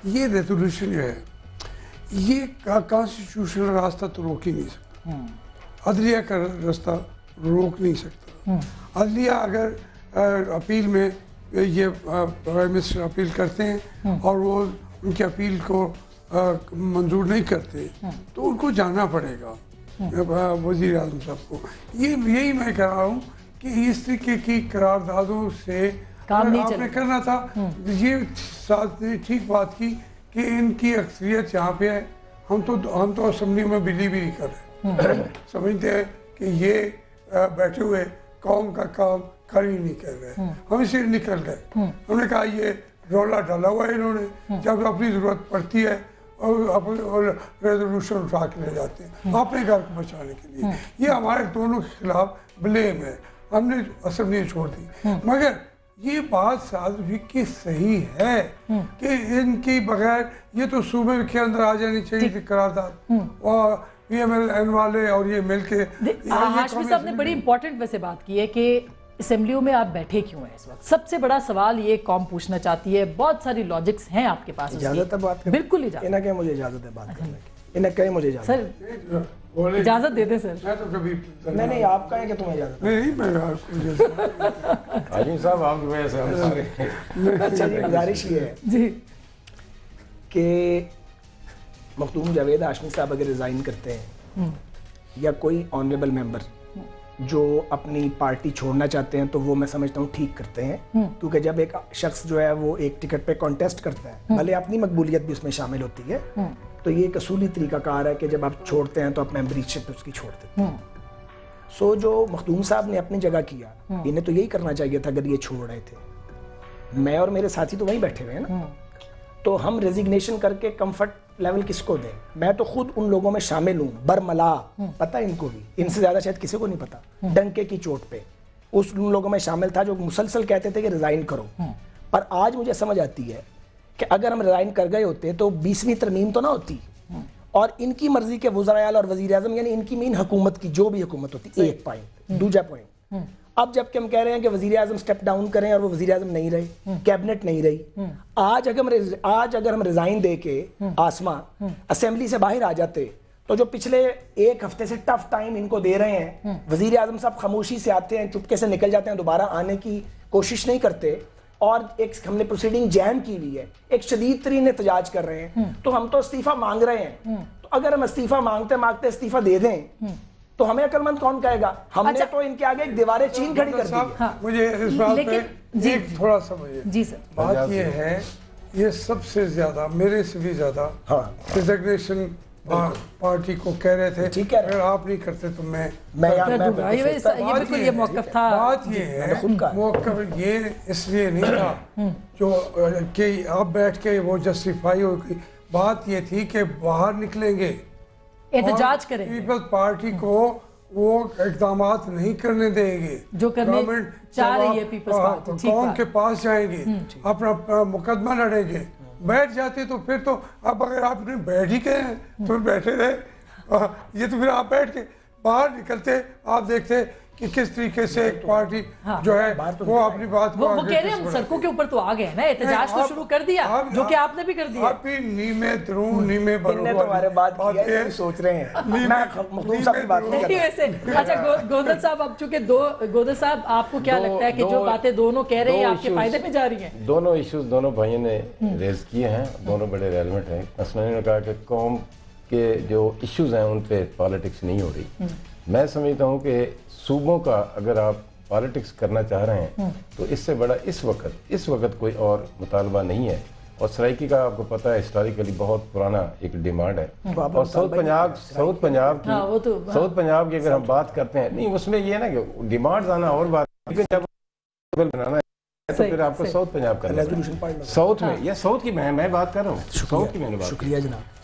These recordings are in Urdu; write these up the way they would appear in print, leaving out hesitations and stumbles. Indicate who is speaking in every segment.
Speaker 1: یہ ریزولوشن جو ہے یہ کانسٹیٹیوشنل راستہ تو روک ہی نہیں سکتا، عدلیہ کا راستہ روک نہیں سکتا. عدلیہ اگر اپیل میں یہ پرائم منسٹر اپیل کرتے ہیں اور وہ ان کی اپیل کو منظور نہیں کرتے تو ان کو جانا پڑے گا وزیر اعظم صاحب کو. یہی میں کہہ رہا ہوں کہ اس طریقے کی قراردادوں سے آپ نے کرنا تھا. یہ ساتھ نے ٹھیک بات کی کہ ان کی اکثریت یہاں پہ ہے، ہم تو اسمبلی میں بلی بھی نہیں کر رہے، سمجھتے ہیں کہ یہ بیٹھے ہوئے قوم کا کام کر ہی نہیں کر رہے. ہم اسے نکل گئے، ہم نے کہا یہ رولا ڈالا ہوا ہے انہوں نے، جب اپنی ضرورت پڑتی ہے اور ریزولوشن اٹھا کے لے جاتے ہیں اپنے گھر کو بچانے کے لیے. یہ ہمارے دونوں کے خلاف بلیم ہے، ہم نے اسمبلی چھوڑ دی. مگر یہ بات سازوی کی صحیح ہے کہ ان کی بغیر یہ تو صوبے کے اندر آ جانی چاہیے تھی قرارداد، اور پی ایم ایل این والے اور یہ مل کے.
Speaker 2: ہاشمی صاحب نے بڑی امپورٹنٹ ویسے بات کی ہے کہ اسمبلیوں میں آپ بیٹھے کیوں ہیں اس وقت. سب سے بڑا سوال یہ قوم پوچھنا چاہتی ہے. بہت ساری لاجکس ہیں آپ کے پاس.
Speaker 3: اجازت ہے بات کرنے؟
Speaker 2: بالکل اجازت.
Speaker 3: انہیں کہیں مجھے اجازت ہے بات کرنے کی، انہیں کہیں مجھے اجازت.
Speaker 2: سر اجازت دے دیں سر.
Speaker 1: میں تو کبھی
Speaker 3: نہیں آپ کہیں کہ تمہیں اجازت
Speaker 1: نہیں، میں آپ کو اجازت.
Speaker 4: حاجی صاحب آپ کی وجہ سے ہم سارے.
Speaker 3: اچھا جی، گزارش یہ ہے
Speaker 2: جی
Speaker 3: کہ مخدوم جاوید ہاشمی صاحب اگر ریزائن کرتے ہیں یا کوئی آنریبل ممبر جو اپنی پارٹی چھوڑنا چاہتے ہیں تو وہ میں سمجھتا ہوں ٹھیک کرتے ہیں، کیونکہ جب ایک شخص جو ہے وہ ایک ٹکٹ پہ کانٹیسٹ کرتا ہے، بھلے اپنی مقبولیت بھی اس میں شامل ہوتی ہے، تو یہ ایک اصولی طریقہ کار ہے کہ جب آپ چھوڑتے ہیں تو آپ ممبریشپ اس کی چھوڑ دیتے ہیں. سو جو مخدوم صاحب نے اپنی جگہ کیا، انہیں تو یہی کرنا چاہیے تھا اگر یہ چھوڑ رہے تھے. میں اور میرے ساتھی تو وہیں بیٹھے ہوئے ہیں نا، تو ہم ریزگنیشن کر کے کمفرٹ لیول کس کو دیں؟ میں تو خود ان لوگوں میں شامل ہوں، برملا پتہ ان کو بھی، ان سے زیادہ شاید کسی کو نہیں پتا، ڈنکے کی چوٹ پہ ان لوگوں میں شامل تھا جو مسلسل کہتے تھے کہ ریزائن کرو. پر آج مجھے سمجھ آتی ہے کہ اگر ہم ریزائن کر گئے ہوتے تو 20ویں ترمیم تو نہ ہوتی، اور ان کی مرضی کے وزراء اعلیٰ اور وزیر اعظم یعنی ان کی مین حکومت کی جو بھی حکومت ہوتی. ایک پوائنٹ. دوسرا پوائنٹ، اب جب کہ ہم کہہ رہے ہیں کہ وزیر اعظم سٹیپ ڈاؤن کریں اور وہ وزیر اعظم نہیں رہے، کیبنٹ نہیں رہی، آج اگر ہم ریزائن دے کے آسما اسمبلی سے باہر آ جاتے تو جو پچھلے ایک ہفتے سے ٹف ٹائم ان کو دے رہے ہیں، وزیر اعظم صاحب خاموشی سے آتے ہیں، چپکے سے نکل جاتے ہیں، دوبارہ آنے کی کوشش نہیں کرتے، اور ایک ہم نے پروسیڈنگ جیم کی ہوئی ہے، ایک شدید ترین احتجاج کر رہے ہیں، تو ہم تو استعفیٰ مانگ رہے ہیں. تو اگر ہم استعفیٰ مانگتے استعفیٰ دے دیں تو ہمیں عقل مند کون کہے گا؟ ہم نے تو ان کے آگے ایک دیواریں چین کھڑی کر دی.
Speaker 1: مجھے اس بات پہ ایک تھوڑا سمجھے.
Speaker 2: جی سر.
Speaker 1: بات یہ ہے، یہ سب سے زیادہ میرے سے بھی زیادہ ریزگنیشن پارٹی کو کہہ رہے تھے اگر آپ نہیں کرتے تو میں
Speaker 2: یہ موقف تھا.
Speaker 1: بات یہ ہے موقف یہ اس لیے نہیں تھا جو کہ آپ بیٹھ کے وہ جسٹیفائی ہو گئی. بات یہ تھی کہ باہر نکلیں گے،
Speaker 2: احتجاج کریں،
Speaker 1: پیپلز پارٹی کو وہ اقدامات نہیں کرنے دیں گے
Speaker 2: جو کرنے چاہ رہی ہے پیپلز پارٹی.
Speaker 1: قوم کے پاس جائیں گے، اپنا مقدمہ لڑیں گے. بیٹھ جاتے تو پھر تو اب اگر آپ نے بیٹھ ہی گئے ہیں تو بیٹھے رہے. یہ تو پھر آپ بیٹھ کے باہر نکلتے، آپ دیکھتے کہ کس طریقے سے ایک پارٹی جو ہے وہ اپنی بات کو
Speaker 2: وہ کہہ رہے ہیں ہم سڑکوں کے اوپر تو آ گئے ہیں نا، احتجاج تو شروع کر دیا جو کہ آپ نے بھی کر دیا.
Speaker 1: آپ بھی نیمے درون نیمے
Speaker 3: ان نے تو ہمارے بات کی ہے، سوچ رہے ہیں. میں مخدوم صاحب کی بات نہیں
Speaker 2: نہیں ویسے. اچھا گودر صاحب، اب چونکہ گودر صاحب آپ کو کیا لگتا ہے کہ جو باتیں دونوں کہہ رہے ہیں آپ کے فائدے میں جا رہی ہیں؟
Speaker 4: دونوں ایشوز دونوں بھائیوں نے ریز کیے ہیں، دونوں بڑے ریلیونٹ ہیں. مثلا انہوں نے کہا کہ قوم کے جو ایشوز ہیں ان پہ پالیٹکس نہیں ہو رہی. میں سمجھتا ہوں کہ صوبوں کا اگر آپ پالیٹکس کرنا چاہ رہے ہیں تو اس سے بڑا اس وقت کوئی اور مطالبہ نہیں ہے. اور سرائکی کا آپ کو پتہ ہے ہسٹوریکلی بہت پرانا ایک ڈیمانڈ ہے. اور ساؤتھ پنجاب کی اگر ہم بات کرتے ہیں، نہیں اس میں یہ ہے نا کہ ڈیمانڈز آنا اور بات، لیکن جب بنانا ہے تو پھر آپ کو ساؤتھ پنجاب کرنا ہے. ساؤتھ میں یا ساؤتھ کی میں بات کر رہا ہوں، ساؤتھ کی میں نے بات.
Speaker 3: شکریہ جناب.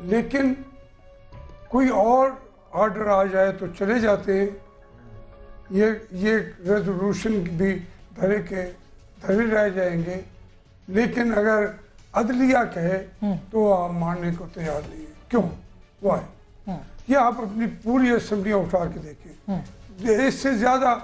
Speaker 1: لیکن کوئی اور آرڈر آ جائے تو چلے جاتے ہیں. یہ ریزولوشن بھی دھرے کے دھرے رہ جائیں گے، لیکن اگر عدلیہ کہے تو آپ ماننے کو تیار نہیں ہے. کیوں؟ وائی؟ یہ آپ اپنی پوری اسمبلیاں اٹھا کے دیکھیں، اس سے زیادہ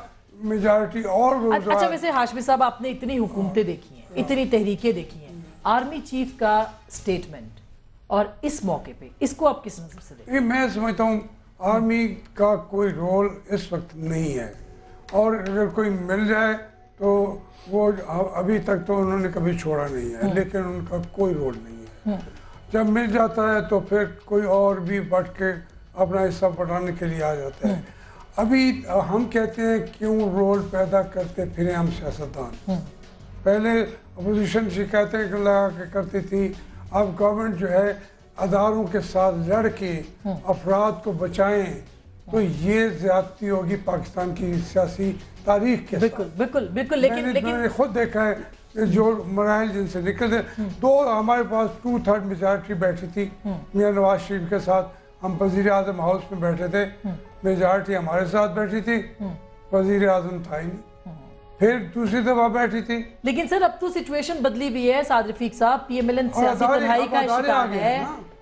Speaker 1: میجارٹی اور.
Speaker 2: اچھا ویسے ہاشمی صاحب آپ نے اتنی حکومتیں دیکھی ہیں، اتنی تحریکیں دیکھی ہیں، آرمی چیف کا سٹیٹمنٹ اور اس موقع پہ اس کو آپ کس نظر سے دیکھیں؟
Speaker 1: میں سمجھتا ہوں آرمی کا کوئی رول اس وقت نہیں ہے، اور اگر کوئی مل جائے تو وہ ابھی تک تو انہوں نے کبھی چھوڑا نہیں ہے، لیکن ان کا کوئی رول نہیں ہے. جب مل جاتا ہے تو پھر کوئی اور بھی بڑھ کے اپنا حصہ بٹانے کے لیے آ جاتا ہے. ابھی ہم کہتے ہیں کیوں رول پیدا کرتے پھریں ہم سیاستدان. پہلے اپوزیشن شکایتیں لگا کے کرتی تھی، اب گورنمنٹ جو ہے اداروں کے ساتھ لڑ کے افراد کو بچائیں تو یہ زیادتی ہوگی پاکستان کی سیاسی تاریخ کے ساتھ.
Speaker 2: بالکل.
Speaker 1: میں نے خود دیکھا ہے جو مراحل جن سے نکلتے. ہمارے پاس 2/3 میجارٹی بیٹھی تھی میاں نواز شریف کے ساتھ، ہم وزیر اعظم ہاؤس میں بیٹھے تھے، میجارٹی ہمارے ساتھ بیٹھی تھی، وزیر اعظم تھا ہی نہیں. پھر دوسری دفعہ بیٹھی تھی.
Speaker 2: لیکن سر اب تو سچویشن بدلی بھی ہے سعد رفیق صاحب. پی ایم ایل این سیاسی تنہائی کا شکار ہے،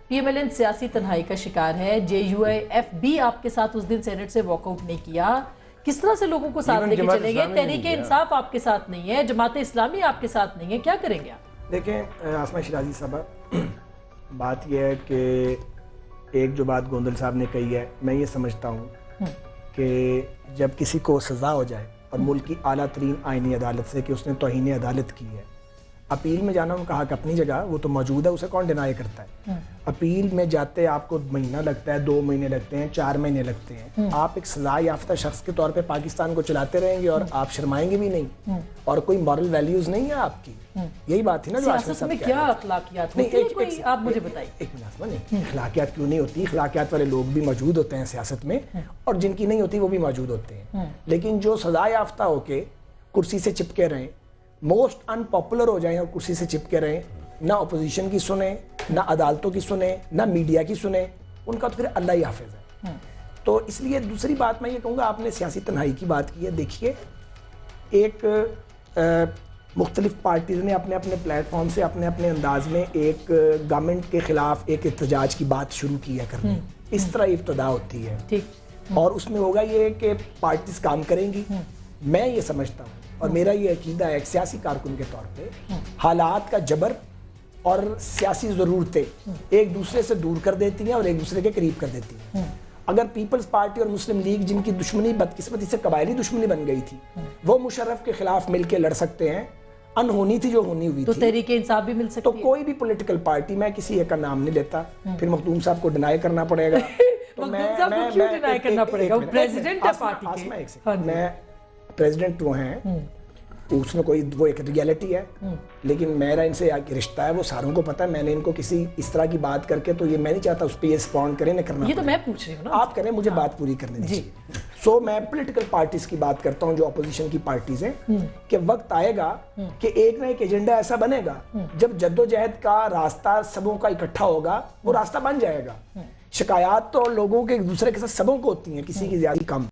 Speaker 2: پی ایم ایل این سیاسی تنہائی کا شکار ہے. JUIF بھی آپ کے ساتھ اس دن سینٹ سے واک آؤٹ نہیں کیا. کس طرح سے لوگوں کو ساتھ لے کے چلیں گے؟ تحریک انصاف آپ کے ساتھ نہیں ہے، جماعت اسلامی آپ کے ساتھ نہیں ہے، کیا کریں گے آپ؟
Speaker 3: دیکھیں آسمہ شیرازی صاحبہ، بات یہ ہے کہ ایک جو بات گوندل صاحب نے کہی ہے، میں یہ سمجھتا ہوں کہ جب کسی کو سزا ہو جائے اور ملک کی اعلیٰ ترین آئینی عدالت سے کہ اس نے توہین عدالت کی ہے، اپیل میں جانا ان کا حق اپنی جگہ، وہ تو موجود ہے، اسے کون ڈینائی کرتا ہے. اپیل میں جاتے آپ کو مہینہ لگتا ہے، 2 مہینے لگتے ہیں، 4 مہینے لگتے ہیں. آپ ایک سزا یافتہ شخص کے طور پہ پاکستان کو چلاتے رہیں گے اور آپ شرمائیں گے بھی نہیں، اور کوئی مورل ویلیوز نہیں ہے آپ کی. یہی بات تھی نا جو
Speaker 2: سیاست میں کیا اخلاقیات ہوتی ہیں کوئی آپ مجھے بتائیے.
Speaker 3: ایک مناسبہ نہیں، اخلاقیات کیوں نہیں ہوتی؟ اخلاقیات والے لوگ بھی موجود ہوتے ہیں سیاست میں، اور جن کی نہیں ہوتی وہ بھی موجود ہوتے ہیں. لیکن جو سزا یافتہ ہو کے کرسی سے چپکے رہیں، موسٹ ان پاپولر ہو جائیں اور کرسی سے چپکے رہیں، نہ اپوزیشن کی سنیں، نہ عدالتوں کی سنیں، نہ میڈیا کی سنیں، ان کا تو پھر اللہ ہی حافظ ہے. تو اس لیے دوسری بات میں یہ کہوں گا، آپ نے سیاسی تنہائی کی بات کی ہے. دیکھیے ایک مختلف پارٹیز نے اپنے اپنے پلیٹ فارم سے اپنے اپنے انداز میں ایک گورنمنٹ کے خلاف ایک احتجاج کی بات شروع کی ہے کرنے. اس طرح ابتدا ہوتی ہے، اور اس میں ہوگا یہ کہ پارٹیز کام کریں گی. میں یہ سمجھتا ہوں اور میرا یہ عقیدہ ہے ایک سیاسی کارکن کے طور پہ، حالات کا جبر اور سیاسی ضرورتیں ایک دوسرے سے دور کر دیتی ہیں اور ایک دوسرے کے قریب کر دیتی ہیں. اگر پیپلز پارٹی اور مسلم لیگ جن کی دشمنی بدقسمتی سے قبائلی دشمنی بن گئی تھی، وہ مشرف کے خلاف مل کے لڑ سکتے ہیں، انہونی تھی جو ہونی ہوئی تھی،
Speaker 2: تو تحریک انصاف بھی مل سکتی
Speaker 3: تو کوئی بھی پولیٹیکل پارٹی، میں کسی ایک کا نام نہیں لیتا، پھر مختوم صاحب کو ڈینائی کرنا پڑے گا.
Speaker 2: مختوم صاحب کو کیوں ڈینائی کرنا پڑے گا؟ پریزیڈنٹ ہے پارٹی کے.
Speaker 3: میں پریزیڈنٹ وہ ہیں، اس میں کوئی وہ ایک ریالٹی ہے، لیکن میرا ان سے ایک رشتہ ہے، وہ ساروں کو پتہ ہے. میں نے ان کو کسی اس طرح کی بات کر کے تو یہ میں نہیں چاہتا اس پہ یہ رسپونڈ کریں، نہ کرنا.
Speaker 2: یہ تو میں پوچھ رہی ہوں نا،
Speaker 3: آپ کریں، مجھے بات پوری کرنے دیجیے. سو میں پولیٹیکل پارٹیز کی بات کرتا ہوں جو اپوزیشن کی پارٹیز ہیں، کہ وقت آئے گا کہ ایک نہ ایک ایجنڈا ایسا بنے گا جب جدوجہد کا راستہ سبوں کا اکٹھا ہوگا، وہ راستہ بن جائے گا. شکایات تو لوگوں کے ایک دوسرے کے ساتھ سبوں کو ہوتی ہیں، کسی کی زیادہ کم.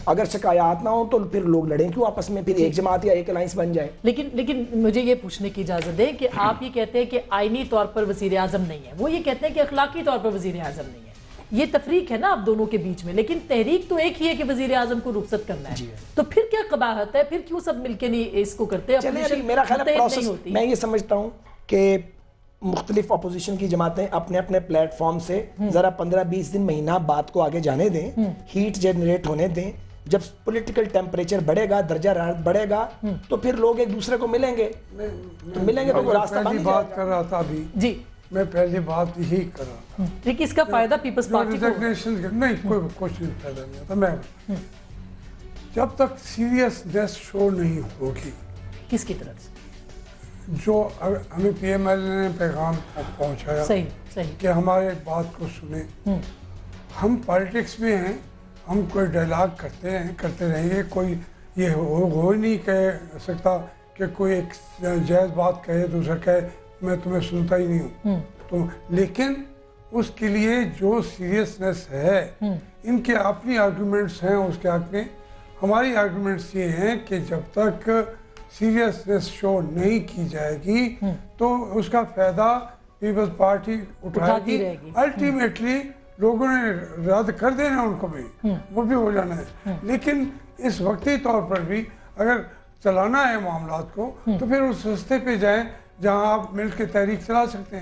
Speaker 3: اگر شکایات نہ ہو تو پھر لوگ لڑیں کیوں آپس میں، پھر ایک جماعت یا ایک الائنس بن جائے.
Speaker 2: لیکن مجھے یہ پوچھنے کی اجازت دیں کہ آپ یہ کہتے ہیں کہ آئینی طور پر وزیر اعظم نہیں ہے، وہ یہ کہتے ہیں کہ اخلاقی طور پر وزیر اعظم نہیں ہے. یہ تفریق ہے نا آپ دونوں کے بیچ میں، لیکن تحریک تو ایک ہی ہے کہ وزیر اعظم کو رخصت کرنا ہے. تو پھر کیا قباحت ہے؟ پھر کیوں سب مل کے نہیں اس کو کرتے؟
Speaker 3: میرا خیال ہے پروسیس، میں یہ سمجھتا ہوں کہ مختلف اپوزیشن کی جماعتیں اپنے اپنے پلیٹ فارم سے ذرا 15-20 دن مہینہ بات کو آگے جانے دیں، ہیٹ جنریٹ ہونے دیں. جب پولیٹیکل ٹیمپریچر بڑھے گا، درجہ حرارت بڑھے گا، تو پھر لوگ ایک دوسرے کو ملیں گے تو وہ راستہ بن جائے گا.
Speaker 1: بات کر رہا تھا ابھی
Speaker 2: جی،
Speaker 1: میں پہلی بات یہی کر رہا تھا،
Speaker 2: لیکن اس کا فائدہ پیپلز پارٹی کو
Speaker 1: نہیں، کوئی کچھ نہیں فائدہ نہیں ہوتا. میں جب تک سیریسنیس شو نہیں ہوگی
Speaker 2: کس کی طرف سے،
Speaker 1: جو ہمیں پی ایم ایل نے پیغام پہنچایا کہ ہمارے بات کو سنیں. ہم پالیٹکس میں ہیں، ہم کوئی ڈائلاگ کرتے ہیں، کرتے رہیں گے. کوئی یہ ہو ہی نہیں کہہ سکتا کہ کوئی ایک جائز بات کہے دوسرا کہے میں تمہیں سنتا ہی نہیں ہوں. تو لیکن اس کے لیے جو سیریسنس ہے ان کے اپنی آرگومنٹس ہیں اس کے حق میں. ہماری آرگومنٹس یہ ہیں کہ جب تک سیریسنس شو نہیں کی جائے گی تو اس کا فائدہ پیپلز پارٹی اٹھائے گی. الٹیمیٹلی لوگوں نے رد کر دینا ان کو بھی، وہ بھی ہو جانا ہے. لیکن اس وقتی طور پر بھی اگر چلانا ہے معاملات کو تو پھر اس رستے پہ جائیں جہاں آپ مل کے تحریک چلا سکتے ہیں.